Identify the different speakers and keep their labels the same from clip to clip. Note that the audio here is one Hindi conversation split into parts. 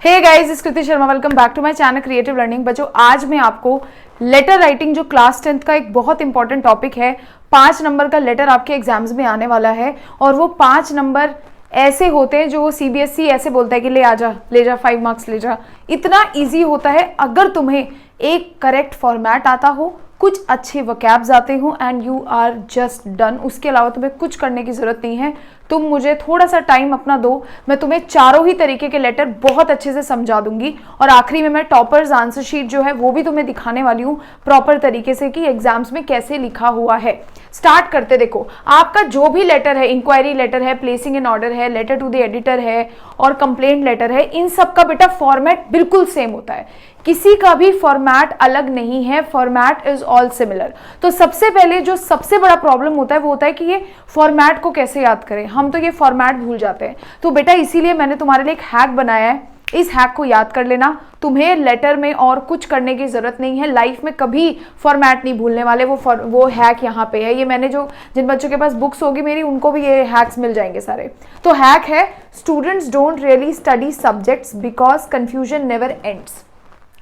Speaker 1: Hey guys, is Kriti Sharma, welcome back to my channel creative learning. बच्चों, आज मैं आपको लेटर राइटिंग जो क्लास 10th का एक बहुत इंपॉर्टेंट टॉपिक है, 5 नंबर का लेटर आपके एग्जाम्स में आने वाला है। और वो 5 नंबर ऐसे होते हैं जो सीबीएसई ऐसे बोलता है कि ले जा 5 मार्क्स ले जा। इतना ईजी होता है अगर तुम्हें एक करेक्ट फॉर्मेट आता हो, कुछ अच्छे वोकैब्स आते हो and you are just done. उसके अलावा तुम्हें कुछ करने की जरूरत नहीं है। तुम मुझे थोड़ा सा टाइम अपना दो, मैं तुम्हें चारों ही तरीके के लेटर बहुत अच्छे से समझा दूंगी और आखिरी में मैं टॉपर्स आंसर शीट जो है वो भी तुम्हें दिखाने वाली हूँ प्रॉपर तरीके से कि एग्जाम्स में कैसे लिखा हुआ है। स्टार्ट करते। देखो, आपका जो भी लेटर है, इंक्वायरी लेटर है, प्लेसिंग इन ऑर्डर है, लेटर टू द एडिटर है और कंप्लेंट लेटर है, इन सब का बेटा फॉर्मेट बिल्कुल सेम होता है, किसी का भी फॉर्मेट अलग नहीं है। Format is all similar. तो सबसे पहले जो सबसे बड़ा प्रॉब्लम होता है वो होता है कि ये फॉर्मेट को कैसे याद करें। हम तो ये फॉर्मेट भूल जाते हैं। तो बेटा इसीलिए मैंने तुम्हारे लिए एक हैक बनाया है, इस हैक को याद कर लेना। तुम्हें लेटर में और कुछ करने की जरूरत नहीं है, लाइफ में कभी फॉर्मेट नहीं भूलने वाले। वो हैक यहाँ पे है। ये मैंने जिन बच्चों के पास बुक्स होगी मेरी, उनको भी ये हैक्स मिल जाएंगे सारे। तो हैक है, students don't really study subjects because confusion never ends.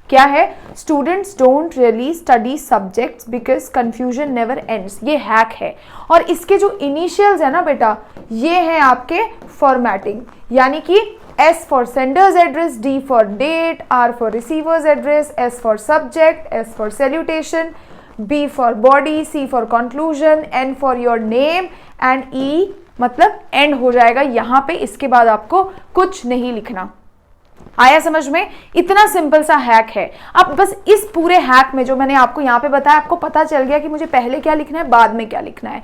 Speaker 1: क्या है? Students don't really study subjects because confusion never ends. ये हैक है। और इसके जो इनिशियल्स है ना बेटा, ये है आपके फॉर्मेटिंग, यानी कि S for sender's address, D for date, R for receiver's address, S for subject, S for salutation, B for body, C for conclusion, N for your name and E मतलब एंड हो जाएगा यहाँ पे। इसके बाद आपको कुछ नहीं लिखना। आया समझ में? इतना सिंपल सा हैक है। अब बस इस पूरे हैक में जो मैंने आपको यहाँ पे बताया, आपको पता चल गया कि मुझे पहले क्या लिखना है, बाद में क्या लिखना है।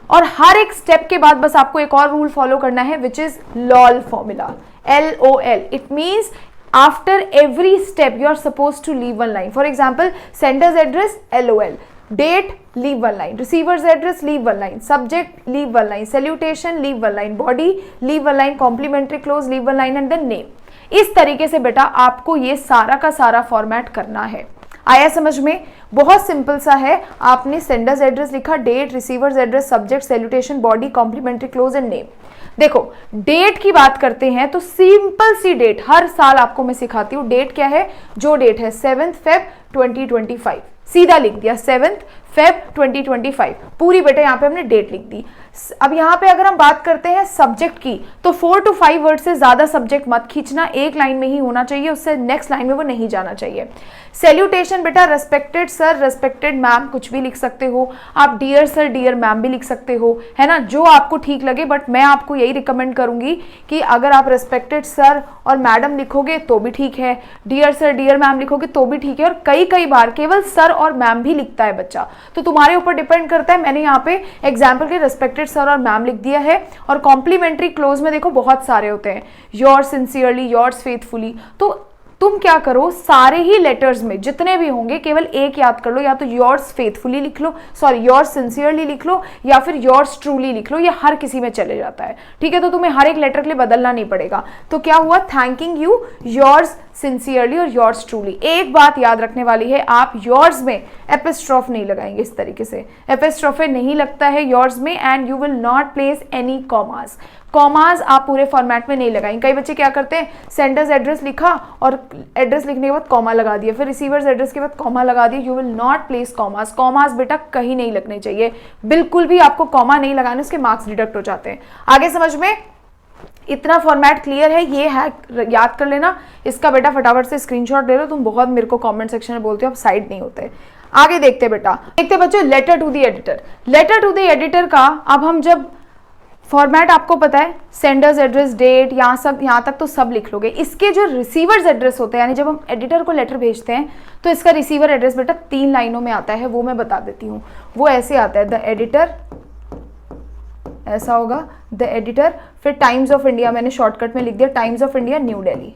Speaker 1: और हर एक स्टेप के बाद बस आपको एक और रूल फॉलो करना है, which is LOL formula, LOL। It means after every step you are suppose to leave one line. For example, sender's address LOL, date leave one line, receiver's address leave one line, subject leave one line, salutation leave one line, body leave one line, complimentary close leave one line and then name. इस तरीके से बेटा आपको ये सारा का सारा फॉर्मेट करना है। आया समझ में? बहुत सिंपल सा है। आपने सेंडर्स एड्रेस लिखा, date, receiver's address, subject, salutation, body, complimentary close and name. देखो, डेट की बात करते हैं तो सिंपल सी डेट हर साल आपको मैं सिखाती हूँ। डेट क्या है? जो डेट है 7 Feb 2025, सीधा लिख दिया 7 Feb 2025, पूरी बेटा यहाँ पे हमने डेट लिख दी। अब यहाँ पे अगर हम बात करते हैं सब्जेक्ट की, तो 4 to 5 वर्ड से ज्यादा सब्जेक्ट मत खींचना, एक लाइन में ही होना चाहिए, उससे नेक्स्ट लाइन में वो नहीं जाना चाहिए। सैल्यूटेशन बेटा रेस्पेक्टेड सर, रेस्पेक्टेड मैम कुछ भी लिख सकते हो आप, डियर सर, डियर मैम भी लिख सकते हो, है ना, जो आपको ठीक लगे। बट मैं आपको यही रिकमेंड करूंगी कि अगर आप रेस्पेक्टेड सर और मैडम लिखोगे तो भी ठीक है, डियर सर, डियर मैम लिखोगे तो भी ठीक है, और कई बार केवल सर और मैम भी लिखता है बच्चा, तो तुम्हारे ऊपर डिपेंड करता है। मैंने यहाँ पे एग्जाम्पल के रेस्पेक्टेड सर और मैम लिख दिया है। और कॉम्प्लीमेंट्री क्लोज में देखो बहुत सारे होते हैं, योर्स सिंसियरली, योर्स फेथफुली। तो तुम क्या करो, सारे ही लेटर्स में जितने भी होंगे केवल एक याद कर लो, या तो योर्स फेथफुली लिख लो, सॉरी योर्स सिंसियरली लिख लो, या फिर योर्स ट्रूली लिख लो। ये हर किसी में चले जाता है, ठीक है। तो तुम्हें हर एक लेटर के लिए बदलना नहीं पड़ेगा। तो क्या हुआ, थैंकिंग यू, योर्स सिंसियरली और योर्स ट्रूली। एक बात याद रखने वाली है, आप योर्स में एपिस्ट्रोफ नहीं लगाएंगे। इस तरीके से एपिस्ट्रोफे नहीं लगता है योर्स में, and you will not place any commas. Commas आप पूरे फॉर्मेट में नहीं लगाएंगे। कई बच्चे क्या करते हैं, सेंडर्स एड्रेस लिखा और एड्रेस लिखने के बाद कॉमा लगा दिया, फिर रिसीवर्स एड्रेस के बाद कॉमा लगा दिया। You will not place commas. Commas बेटा कहीं नहीं लगने चाहिए, बिल्कुल भी आपको कॉमा नहीं लगाने, उसके मार्क्स डिडक्ट हो जाते हैं। आगे समझ में? इतना फॉर्मेट क्लियर है? ये हैक याद कर लेना। इसका बेटा फटाफट से स्क्रीनशॉट ले लो। तुम बहुत मेरे को कमेंट सेक्शन में बोलते हो, आप साइड नहीं होते। आगे देखते बेटा, देखते बच्चों, letter to the editor. Letter to the editor का अब हम जब फॉर्मेट आपको पता है, सेंडर्स एड्रेस, डेट, यहाँ तक तो सब लिख लोगे। इसके जो रिसीवर्स एड्रेस होते हैं, यानी जब हम एडिटर को लेटर भेजते हैं तो इसका रिसीवर एड्रेस बेटा 3 लाइनों में आता है, वो मैं बता देती हूँ। वो ऐसे आता है, द एडिटर, ऐसा होगा द एडिटर, फिर टाइम्स ऑफ इंडिया, मैंने शॉर्टकट में लिख दिया times of India New Delhi,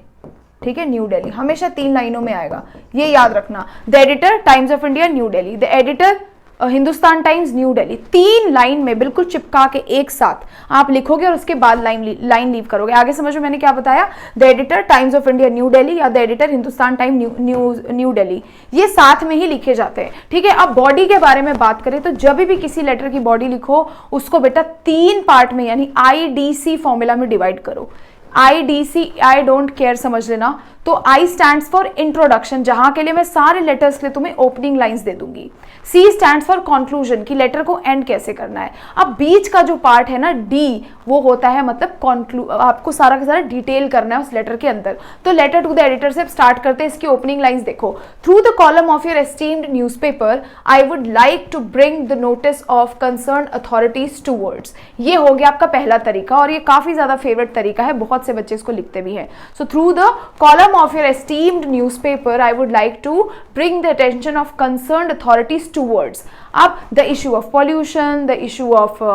Speaker 1: ठीक है, न्यू दिल्ली हमेशा 3 लाइनों में आएगा, ये याद रखना। The editor, Times of India, New Delhi, the editor, Hindustan times, new Delhi, 3 line में बिल्कुल चिपका के एक साथ आप लिखोगे और उसके बाद लाइन लीव करोगे। आगे समझो मैंने क्या बताया, the editor, Times of India, New Delhi, या the editor, Hindustan Time, New Delhi, ये साथ में ही लिखे जाते हैं, ठीक है। अब बॉडी के बारे में बात करें तो जब भी किसी लेटर की बॉडी लिखो उसको बेटा 3 पार्ट में यानी IDC फॉर्मूला में डिवाइड करो। IDC, आई डोंट केयर समझ लेना। तो I स्टैंड्स फॉर इंट्रोडक्शन, जहां के लिए मैं सारे लेटर्स के लिए तुम्हें ओपनिंग लाइंस दे दूंगी। C स्टैंड्स फॉर कंक्लूजन, कि लेटर को एंड कैसे करना है। अब बीच का जो पार्ट है ना D, वो होता है मतलब आपको सारा का सारा डिटेल करना है उस लेटर के अंदर। तो लेटर टू द एडिटर से स्टार्ट करते हैं। इसकी ओपनिंग लाइंस देखो, through the column of your esteemed newspaper I would like to bring the notice of concern authorities towards. ये हो गया आपका पहला तरीका, और ये काफी ज्यादा फेवरेट तरीका है, बहुत से बच्चे इसको लिखते भी हैं। So through the column of your esteemed newspaper I would like to bring the attention of concerned authorities towards अब the issue of pollution, the issue of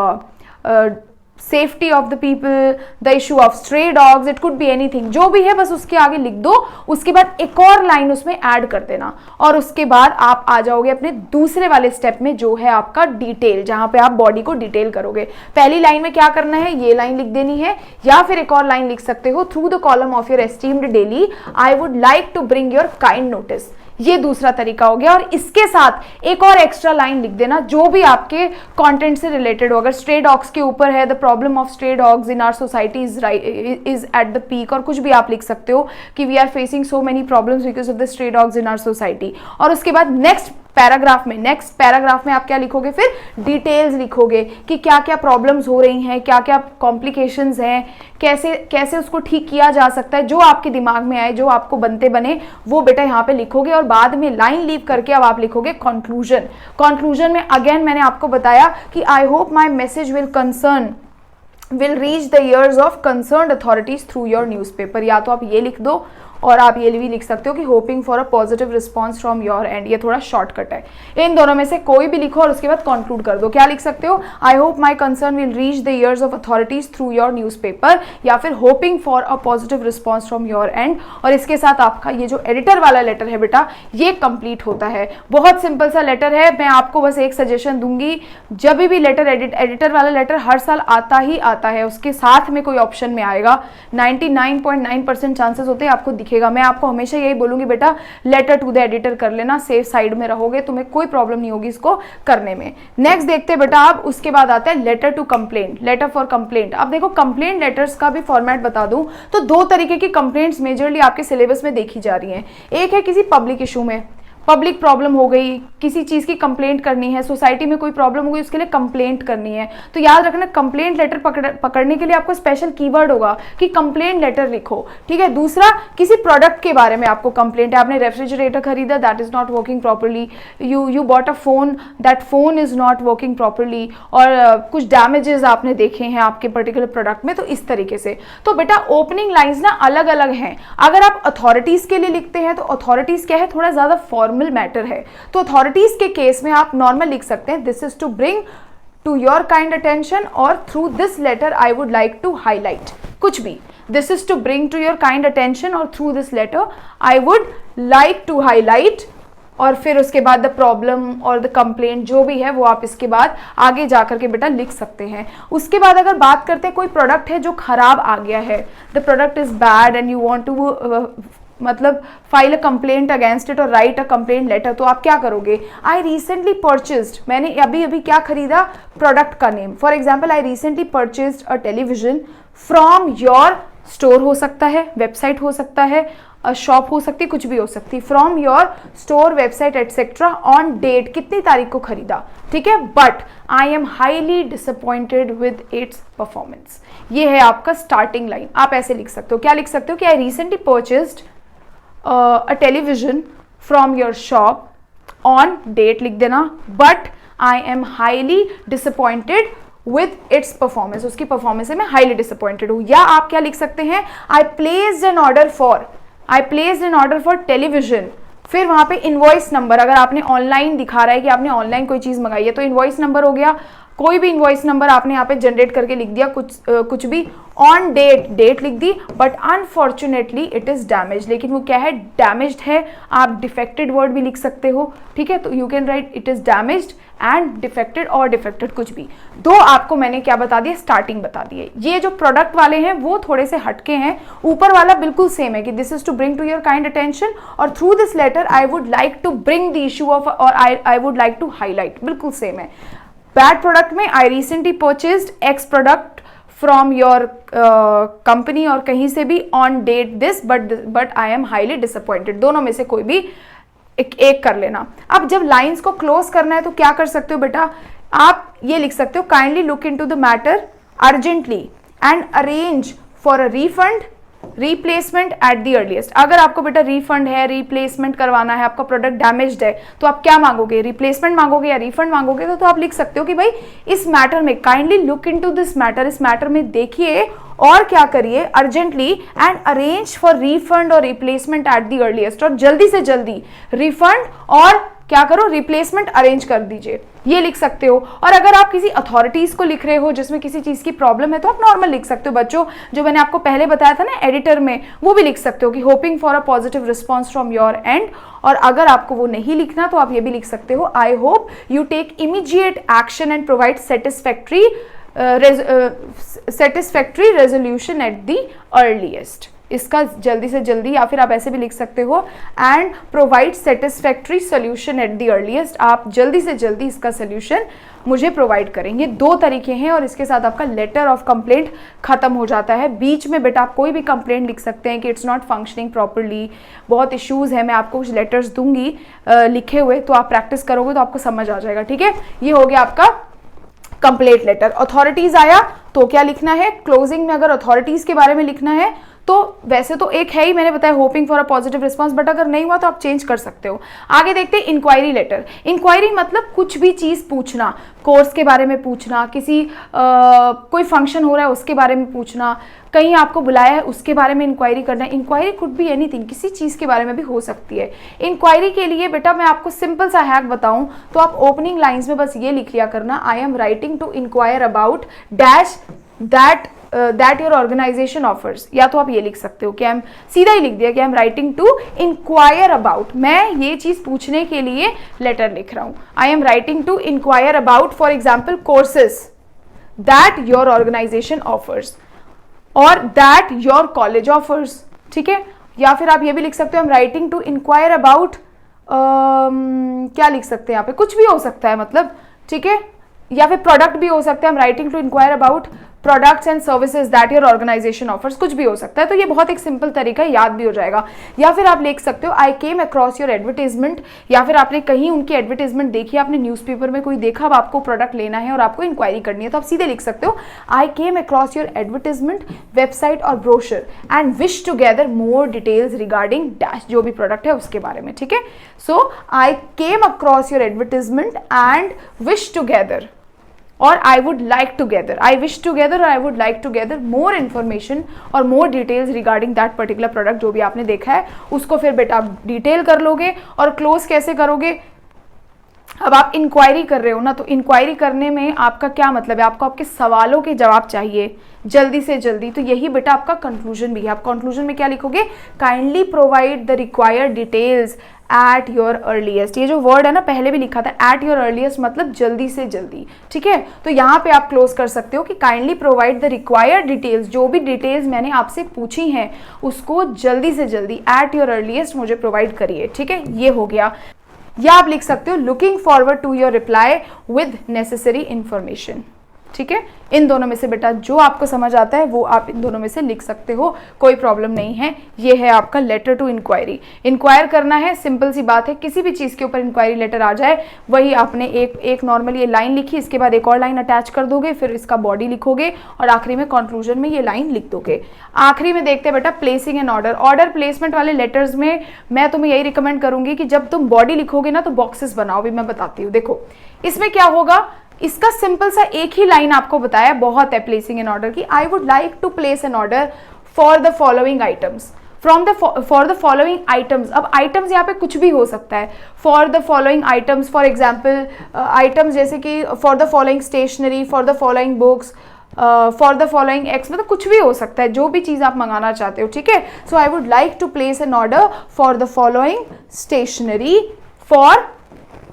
Speaker 1: safety of the people, the issue of stray dogs, it could be anything, जो भी है बस उसके आगे लिख दो। उसके बाद एक और लाइन उसमें ऐड कर देना, और उसके बाद आप आ जाओगे अपने दूसरे वाले स्टेप में, जो है आपका डिटेल, जहां पे आप बॉडी को डिटेल करोगे। पहली लाइन में क्या करना है, ये लाइन लिख देनी है, या फिर एक और लाइन लिख सकते हो, through the column of your esteemed daily I would like to bring your kind notice. ये दूसरा तरीका हो गया, और इसके साथ एक और एक्स्ट्रा लाइन लिख देना जो भी आपके कंटेंट से रिलेटेड हो। अगर स्ट्रे डॉग्स के ऊपर है, the problem of stray dogs in our society is at the peak, और कुछ भी आप लिख सकते हो कि we are facing so many problems because of the stray dogs in our society. और उसके बाद नेक्स्ट पैराग्राफ में आप क्या लिखोगे, फिर डिटेल्स लिखोगे कि क्या क्या प्रॉब्लम्स हो रही हैं, क्या क्या कॉम्प्लिकेशंस हैं, कैसे कैसे उसको ठीक किया जा सकता है। जो आपके दिमाग में आए, जो आपको बनते बने, वो बेटा यहाँ पे लिखोगे। और बाद में लाइन लीव करके अब आप लिखोगे कंक्लूजन। कंक्लूजन में अगेन मैंने आपको बताया कि I hope my message will reach the years of concerned authorities through your newspaper. या तो आप ये लिख दो, और आप ये भी लिख सकते हो कि hoping for a positive response from your and. ये थोड़ा शॉर्टकट है, इन दोनों में से कोई भी लिखो और उसके बाद कंक्लूड कर दो। क्या लिख सकते हो, I hope my concern will reach the years of authorities through your newspaper, या फिर hoping for a positive response from your and. और इसके साथ आपका ये जो एडिटर वाला लेटर है बेटा, ये कंप्लीट होता है। बहुत सिंपल सा लेटर है। मैं आपको बस एक सजेशन दूंगी, जब भी लेटर एडिटर वाला लेटर हर साल आता ही आता है, उसके साथ में कोई ऑप्शन में आएगा, 99.9% चांसेस होते हैं आपको दिखेगा। मैं आपको हमेशा यही बोलूंगी बेटा, लेटर टू द एडिटर कर लेना, सेफ साइड में रहोगे, तुम्हें कोई प्रॉब्लम नहीं होगी इसको करने में। नेक्स्ट देखते हैं बेटा, अब उसके बाद आता है letter to complaint, letter for complaint. अब देखो कंप्लेंट लेटर्स का भी फॉर्मेट बता दूं तो दो तरीके की कंप्लेंट्स मेजरली आपके सिलेबस में देखी जा रही हैं। एक है किसी पब्लिक इशू में, पब्लिक प्रॉब्लम हो गई, किसी चीज़ की कंप्लेंट करनी है, सोसाइटी में कोई प्रॉब्लम हो गई, उसके लिए कंप्लेंट करनी है। तो याद रखना, कंप्लेंट लेटर पकड़ने के लिए आपको स्पेशल कीवर्ड होगा कि कंप्लेंट लेटर लिखो, ठीक है। दूसरा, किसी प्रोडक्ट के बारे में आपको कंप्लेंट है, आपने रेफ्रिजरेटर खरीदा, that is not working properly, you bought a phone, that phone is not working properly, और कुछ डैमेजेस आपने देखे हैं आपके पर्टिकुलर प्रोडक्ट में। तो इस तरीके से तो बेटा ओपनिंग लाइन्स ना अलग अलग हैं। अगर आप अथॉरिटीज के लिए लिखते हैं तो अथॉरिटीज क्या है, थोड़ा ज्यादा फॉर्मल मैटर है। तो अथॉरिटीज के केस में आप नॉर्मल लिख सकते हैं, this is to bring to your kind attention, और through this letter I would like to highlight, कुछ भी, this is to bring to your kind attention और through this letter I would like to highlight, और फिर उसके बाद द प्रॉब्लम और द कंप्लेंट जो भी है वो आप इसके बाद आगे जाकर के बेटा लिख सकते हैं। उसके बाद अगर बात करते हैं कोई प्रोडक्ट है जो खराब आ गया है, the product is bad and you want to मतलब file a complaint against it और राइट अ कंप्लेंट लेटर, तो आप क्या करोगे, आई रिसेंटली परचेज्ड, मैंने अभी अभी क्या खरीदा, प्रोडक्ट का name, for example I recently purchased a television from your store, हो सकता है वेबसाइट, हो सकता है शॉप, हो सकती है कुछ भी हो सकती है, from your store website etcetera, on date, कितनी तारीख को खरीदा, ठीक है, but I am highly disappointed with its performance. ये है आपका स्टार्टिंग लाइन। आप ऐसे लिख सकते हो, क्या लिख सकते हो कि आई recently purchased a television from your shop on date लिख देना, but I am highly disappointed with its performance, उसकी परफॉर्मेंस से मैं highly disappointed हूँ। या आप क्या लिख सकते हैं, I placed an order for television, फिर वहां पे इनवॉइस नंबर, अगर आपने ऑनलाइन दिखा रहा है कि आपने ऑनलाइन कोई चीज मंगाई है तो इनवॉइस नंबर हो गया, कोई भी इनवॉइस नंबर आपने यहाँ पे जनरेट करके लिख दिया, कुछ भी, ऑन डेट लिख दी, but unfortunately it is damage, लेकिन वो क्या है, डैमेज्ड है। आप डिफेक्टेड वर्ड भी लिख सकते हो, ठीक है, तो you can write it is damaged and defected, और डिफेक्टेड कुछ भी। दो आपको मैंने क्या बता दिया, स्टार्टिंग बता दिए। ये जो प्रोडक्ट वाले हैं वो थोड़े से हटके हैं, ऊपर वाला बिल्कुल सेम है कि this is to bring to your kind attention, और through this letter I would like to bring the issue of, और I would like to highlight, बिल्कुल सेम है। बैड प्रोडक्ट में I recently purchased X product from your company और कहीं से भी on date this but I am highly disappointed, दोनों में से कोई भी एक कर लेना। अब जब लाइंस को क्लोज करना है तो क्या कर सकते हो बेटा, आप ये लिख सकते हो kindly look into the matter urgently and arrange for a refund replacement eight the earliest. अगर आपको बेटा रिफंड है, रिप्लेसमेंट करवाना है, आपका प्रोडक्ट डैमेज्ड है, तो आप क्या मांगोगे, रिप्लेसमेंट मांगोगे या रिफंड मांगोगे? तो आप लिख सकते हो कि भाई इस मैटर में kindly look into this matter, इस मैटर में देखिए और क्या करिए urgently and arrange for refund और रिप्लेसमेंट एट द अर्लीस्ट, और जल्दी से जल्दी रिफंड और क्या करो, रिप्लेसमेंट अरेंज कर दीजिए, ये लिख सकते हो। और अगर आप किसी अथॉरिटीज को लिख रहे हो जिसमें किसी चीज की प्रॉब्लम है तो आप नॉर्मल लिख सकते हो बच्चों, जो मैंने आपको पहले बताया था ना एडिटर में, वो भी लिख सकते हो कि hoping for a positive response from your and. और अगर आपको वो नहीं लिखना तो आप ये भी लिख सकते हो, I hope you take immediate action and provide satisfactory resolution at the earliest. इसका जल्दी से जल्दी, या फिर आप ऐसे भी लिख सकते हो and provide satisfactory solution eight the earliest, आप जल्दी से जल्दी इसका सोल्यूशन मुझे प्रोवाइड करेंगे। दो तरीके हैं और इसके साथ आपका लेटर ऑफ कंप्लेंट खत्म हो जाता है। बीच में बेटा आप कोई भी कंप्लेंट लिख सकते हैं कि इट्स नॉट फंक्शनिंग प्रॉपरली, बहुत इश्यूज है, मैं आपको कुछ लेटर्स दूंगी लिखे हुए, तो आप प्रैक्टिस करोगे तो आपको समझ आ जाएगा। ठीक है, ये हो गया आपका कंप्लेंट लेटर। अथॉरिटीज आया तो क्या लिखना है, क्लोजिंग में अगर अथॉरिटीज के बारे में लिखना है तो वैसे तो एक है ही, मैंने बताया hoping for a positive response, but अगर नहीं हुआ तो आप चेंज कर सकते हो। आगे देखते हैं इंक्वायरी लेटर। इंक्वायरी मतलब कुछ भी चीज पूछना, कोर्स के बारे में पूछना, किसी कोई फंक्शन हो रहा है उसके बारे में पूछना, कहीं आपको बुलाया है उसके बारे में इंक्वायरी करना। इंक्वायरी कुड बी एनीथिंग, किसी चीज के बारे में भी हो सकती है। इंक्वायरी के लिए बेटा मैं आपको सिंपल सा हैक बताऊं तो आप ओपनिंग लाइंस में बस ये लिख लिया करना, I am writing to inquire about dash that your organisation offers. या तो आप ये लिख सकते हो कि आई एम, सीधा ही लिख दिया कि I am writing to inquire about, मैं ये चीज पूछने के लिए लेटर लिख रहा हूं। I am writing to inquire about for example courses that your organisation offers और दैट योर कॉलेज ऑफर्स। ठीक है, या फिर आप ये भी लिख सकते हो I am writing to inquire about, क्या लिख सकते हैं यहाँ पे, कुछ भी हो सकता है मतलब। ठीक है, या फिर प्रोडक्ट भी हो सकता है, I am writing to inquire about products and services that your organisation offers, कुछ भी हो सकता है। तो ये बहुत एक सिंपल तरीका है, याद भी हो जाएगा। या फिर आप लिख सकते हो I came across your advertisement, या फिर आपने कहीं उनकी एडवर्टीजमेंट देखी, आपने न्यूज़पेपर में कोई देखा, अब आपको प्रोडक्ट लेना है और आपको इंक्वायरी करनी है, तो आप सीधे लिख सकते हो I came across your advertisement website और brochure and wish to gather more details regarding dash, जो भी प्रोडक्ट है उसके बारे में। ठीक है, so I came across your advertisement and wish to gather और I would like to gather, I wish to gather और I would like to gather more information और more details regarding that particular product, जो भी आपने देखा है उसको फिर बेटा आप डिटेल कर लोगे। और क्लोज कैसे करोगे, अब आप इंक्वायरी कर रहे हो ना, तो इंक्वायरी करने में आपका क्या मतलब है, आपको आपके सवालों के जवाब चाहिए जल्दी से जल्दी, तो यही बेटा आपका कंक्लूजन भी है। आप कंक्लूजन में क्या लिखोगे, kindly provide the required details at your earliest. ये जो वर्ड है ना पहले भी लिखा था, एट योर अर्लीस्ट मतलब जल्दी से जल्दी। ठीक है, तो यहाँ पे आप क्लोज कर सकते हो कि kindly provide the required details, जो भी डिटेल्स मैंने आपसे पूछी हैं उसको जल्दी से जल्दी एट योर अर्लीस्ट मुझे प्रोवाइड करिए। ठीक है, ये हो गया। या आप लिख सकते हो looking forward to your reply with necessary information. ठीक है, इन दोनों में से बेटा जो आपको समझ आता है वो आप इन दोनों में से लिख सकते हो, कोई प्रॉब्लम नहीं है। ये है आपका लेटर टू इंक्वायरी। इंक्वायर करना है, सिंपल सी बात है, किसी भी चीज़ के ऊपर इंक्वायरी लेटर आ जाए, वही आपने एक नॉर्मली ये लाइन लिखी, इसके बाद एक और लाइन अटैच कर दोगे, फिर इसका बॉडी लिखोगे और आखिरी में कंक्लूजन में ये लाइन लिख दोगे। आखिरी में देखते हैं बेटा placing an order. Order placement वाले लेटर्स में मैं तुम्हें यही रिकमेंड करूंगी कि जब तुम बॉडी लिखोगे ना तो बॉक्सेस बनाओ, भी मैं बताती हूँ। देखो इसमें क्या होगा, इसका सिंपल सा एक ही लाइन आपको बताया, बहुत है प्लेसिंग एन ऑर्डर की, I would like to place an order for the following items for the following items. अब आइटम्स यहाँ पे कुछ भी हो सकता है, for the following items, for example items जैसे कि for the following stationery, for the following books, for the following x, मतलब कुछ भी हो सकता है, जो भी चीज़ आप मंगाना चाहते हो। ठीक है, so I would like to place an order for the following stationery for,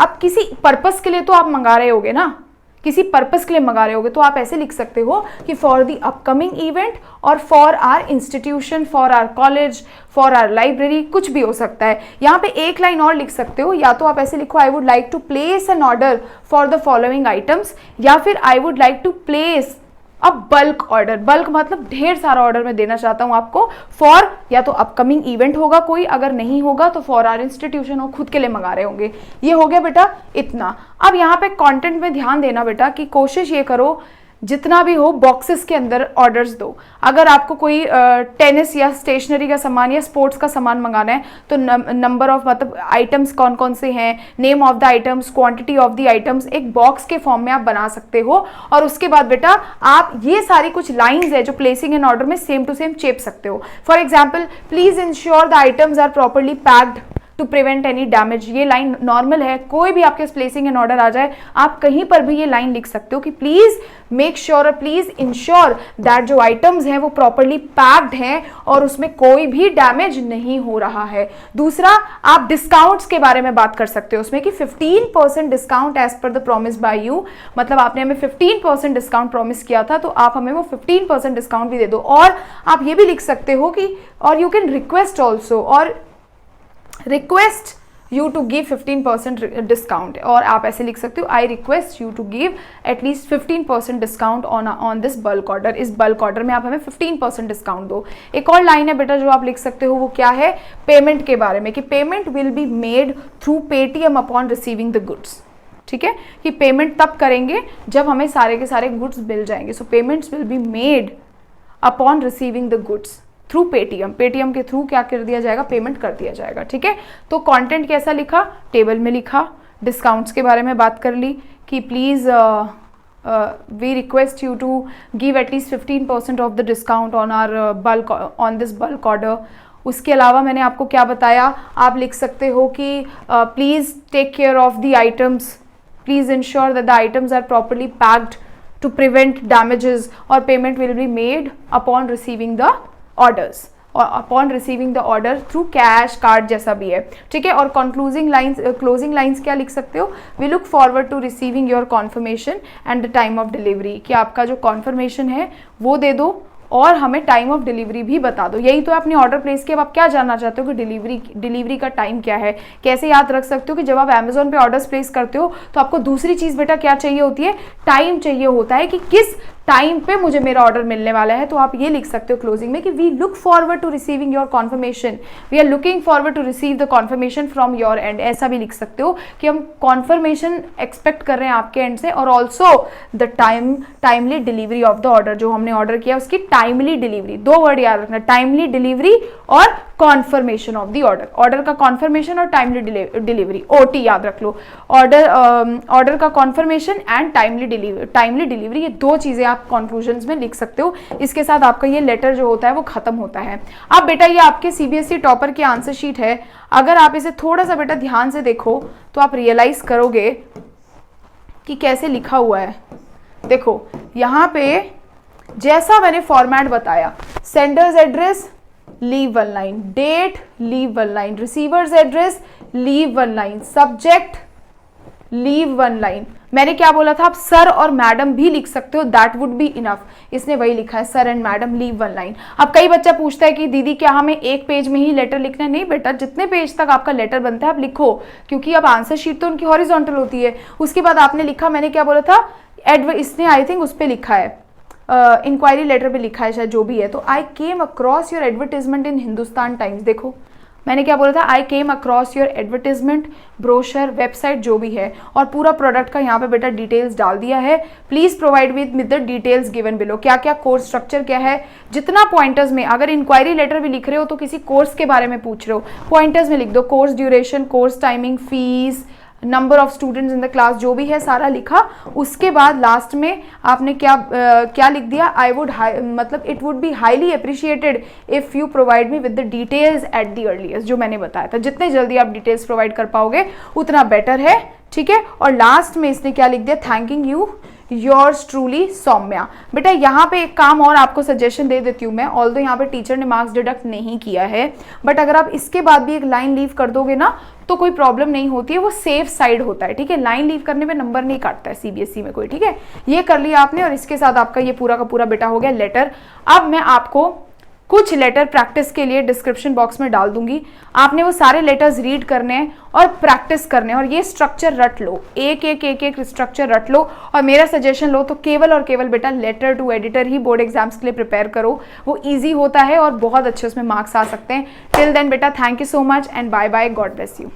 Speaker 1: अब किसी पर्पस के लिए तो आप मंगा रहे होगे ना, किसी पर्पस के लिए मंगा रहे होगे, तो आप ऐसे लिख सकते हो कि फॉर द अपकमिंग इवेंट और for our institution, for our college, for our library, कुछ भी हो सकता है। यहाँ पे एक लाइन और लिख सकते हो, या तो आप ऐसे लिखो I would like to place an order for the following items, या फिर I would like to place अब बल्क ऑर्डर, बल्क मतलब ढेर सारा ऑर्डर मैं देना चाहता हूं आपको फॉर, या तो अपकमिंग इवेंट होगा कोई, अगर नहीं होगा तो फॉर आवर इंस्टीट्यूशन हो, खुद के लिए मंगा रहे होंगे। ये हो गया बेटा इतना। अब यहाँ पे कंटेंट में ध्यान देना बेटा कि कोशिश ये करो जितना भी हो बॉक्सेस के अंदर ऑर्डर्स दो। अगर आपको कोई टेनिस या स्टेशनरी का सामान या स्पोर्ट्स का सामान मंगाना है तो नंबर ऑफ मतलब आइटम्स कौन कौन से हैं, name of the items, quantity of the items एक बॉक्स के फॉर्म में आप बना सकते हो। और उसके बाद बेटा आप ये सारी कुछ लाइंस है जो प्लेसिंग एन ऑर्डर में सेम टू सेम चेप सकते हो। For example, please ensure the items are properly packed to prevent any damage. ये लाइन नॉर्मल है, कोई भी आपके प्लेसिंग एन ऑर्डर आ जाए आप कहीं पर भी ये लाइन लिख सकते हो कि please make sure, please ensure that जो आइटम्स हैं वो प्रॉपरली पैक्ड हैं और उसमें कोई भी डैमेज नहीं हो रहा है। दूसरा, आप डिस्काउंट्स के बारे में बात कर सकते हो उसमें कि 15% discount as per the promise by you, मतलब आपने हमें 15% डिस्काउंट प्रॉमिस किया था तो आप हमें वो 15% डिस्काउंट भी दे दो। और आप ये भी लिख सकते हो कि और यू कैन रिक्वेस्ट ऑल्सो, और request you to give 15% discount, और आप ऐसे लिख सकते हो I request you to give at least 15% discount on this bulk order. इस बल्क ऑर्डर में आप हमें 15% डिस्काउंट दो। एक और लाइन है बेटा जो आप लिख सकते हो, वो क्या है, पेमेंट के बारे में कि payment will be made through Paytm upon receiving the goods. ठीक है, कि पेमेंट तब करेंगे जब हमें सारे के सारे गुड्स मिल जाएंगे। So payments will be made upon receiving the goods through Paytm. Paytm के थ्रू क्या कर दिया जाएगा, पेमेंट कर दिया जाएगा। ठीक है, तो कंटेंट कैसा लिखा, टेबल में लिखा, डिस्काउंट्स के बारे में बात कर ली कि please we request you to give at least 15% of the discount on our bulk on this bulk order. उसके अलावा मैंने आपको क्या बताया, आप लिख सकते हो कि please take care of the items, please ensure that the items are properly packed to prevent damages, और payment will be made upon receiving the orders और upon receiving the order through cash card जैसा भी है। ठीक है, और कंक्लूजिंग लाइंस, क्लोजिंग लाइंस क्या लिख सकते हो, we look forward to receiving your confirmation and the time of delivery, कि आपका जो कॉन्फर्मेशन है वो दे दो और हमें टाइम ऑफ डिलीवरी भी बता दो। यही तो है अपनी ऑर्डर प्लेस की। अब आप क्या जानना चाहते हो कि डिलीवरी का टाइम क्या है, कैसे याद रख सकते हो कि जब आप अमेजोन पे ऑर्डर्स प्लेस करते हो तो आपको दूसरी चीज़ बेटा क्या चाहिए होती है, टाइम चाहिए होता है कि किस टाइम पे मुझे मेरा ऑर्डर मिलने वाला है। तो आप ये लिख सकते हो क्लोजिंग में कि we look forward to receiving your confirmation, we are looking forward to receive the confirmation from your end. ऐसा भी लिख सकते हो कि हम कॉन्फर्मेशन एक्सपेक्ट कर रहे हैं आपके एंड से, और also the timely delivery of the order, जो हमने ऑर्डर किया उसकी टाइमली डिलीवरी। दो वर्ड याद रखना, टाइमली डिलीवरी और conformation of the order. Order का कॉन्फर्मेशन और टाइमली डिलीवरी, OT याद रख लो। ऑर्डर का कॉन्फर्मेशन एंड टाइमली डिलीवरी, ये दो चीजें आप कंक्लूजन्स में लिख सकते हो। इसके साथ आपका ये लेटर जो होता है वो खत्म होता है। अब बेटा ये आपके CBSE टॉपर की आंसर शीट है। अगर आप इसे थोड़ा सा बेटा ध्यान से देखो तो आप रियलाइज करोगे कि कैसे लिखा हुआ है। देखो यहाँ पे जैसा मैंने फॉर्मेट बताया, sender's address leave 1 line, date leave 1 line, receiver's address leave 1 line, subject leave 1 line. मैंने क्या बोला था, आप सर और मैडम भी लिख सकते हो, दैट वुड बी इनफ। इसने वही लिखा है, sir and madam leave 1 line. अब कई बच्चा पूछता है कि दीदी क्या हमें एक पेज में ही लेटर लिखना है? नहीं बेटा, जितने पेज तक आपका लेटर बनता है आप लिखो, क्योंकि अब आंसर शीट तो उनकी हॉरिजॉन्टल होती है। उसके बाद आपने लिखा, मैंने क्या बोला था, इसने आई थिंक उस पर लिखा है, इंक्वायरी लेटर पे लिखा है शायद, जो भी है। तो I came across your advertisement in Hindustan Times. देखो मैंने क्या बोला था, I came across your advertisement, brochure, website जो भी है, और पूरा प्रोडक्ट का यहाँ पे बेटा डिटेल्स डाल दिया है। Please provide with the details given below. क्या क्या कोर्स स्ट्रक्चर क्या है, जितना पॉइंटर्स में, अगर इंक्वायरी लेटर भी लिख रहे हो तो किसी कोर्स के बारे में पूछ रहे हो, पॉइंटर्स में लिख दो, course duration, course timing, fees, number of students in the class, जो भी है सारा लिखा। उसके बाद लास्ट में आपने क्या लिख दिया, आई वुड मतलब it would be highly appreciated if you provide me with the details eight the earliest, जो मैंने बताया था। जितने जल्दी आप डिटेल्स प्रोवाइड कर पाओगे उतना बेटर है। ठीक है, और लास्ट में इसने क्या लिख दिया, thanking you yours truly Saumya. बेटा यहाँ पे एक काम और आपको सजेशन दे देती हूँ मैं, ऑल्दो यहाँ पे टीचर ने मार्क्स डिडक्ट नहीं किया है, बट अगर आप इसके बाद भी एक लाइन लीव कर दोगे ना तो कोई प्रॉब्लम नहीं होती है, वो सेफ साइड होता है। ठीक है, लाइन लीव करने में नंबर नहीं काटता है CBSE में कोई। ठीक है, ये कर लिया आपने, और इसके साथ आपका ये पूरा का पूरा बेटा हो गया लेटर। अब मैं आपको कुछ लेटर प्रैक्टिस के लिए डिस्क्रिप्शन बॉक्स में डाल दूंगी। आपने वो सारे लेटर्स रीड करने हैं और प्रैक्टिस करने हैं, और ये स्ट्रक्चर रट लो, एक एक एक एक स्ट्रक्चर रट लो। और मेरा सजेशन लो तो केवल और केवल बेटा लेटर टू एडिटर ही बोर्ड एग्जाम्स के लिए प्रिपेयर करो, वो ईजी होता है और बहुत अच्छे उसमें मार्क्स आ सकते हैं। टिल देन बेटा, thank you so much and bye bye, God bless you.